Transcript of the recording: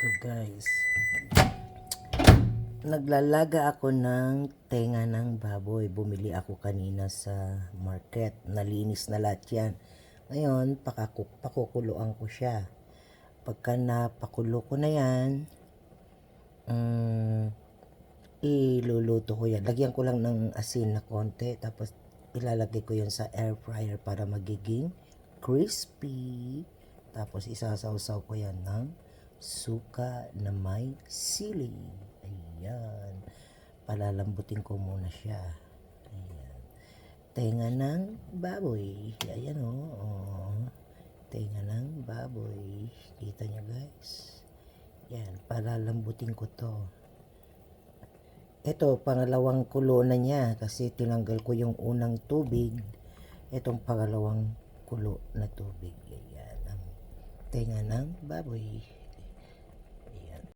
Ito guys, naglalaga ako ng tenga ng baboy. Bumili ako kanina sa market. Nalinis na lahat yan. Ngayon, pakukuloan ko siya. Pagka napakulo ko na yan, iluluto ko yan. Lagyan ko lang ng asin na konti. Tapos ilalagay ko yan sa air fryer para magiging crispy. Tapos isasawsaw ko yan ng suka na may sili. Ayan. Palalambutin ko muna siya. Ayan. Tenga ng baboy. Ayan o. Oh. Tenga ng baboy. Kita nyo guys. Ayan. Palalambutin ko to. Ito, pangalawang kulo na niya kasi tinanggal ko yung unang tubig. Itong pangalawang kulo na tubig. Ayan. Ang tenga ng baboy.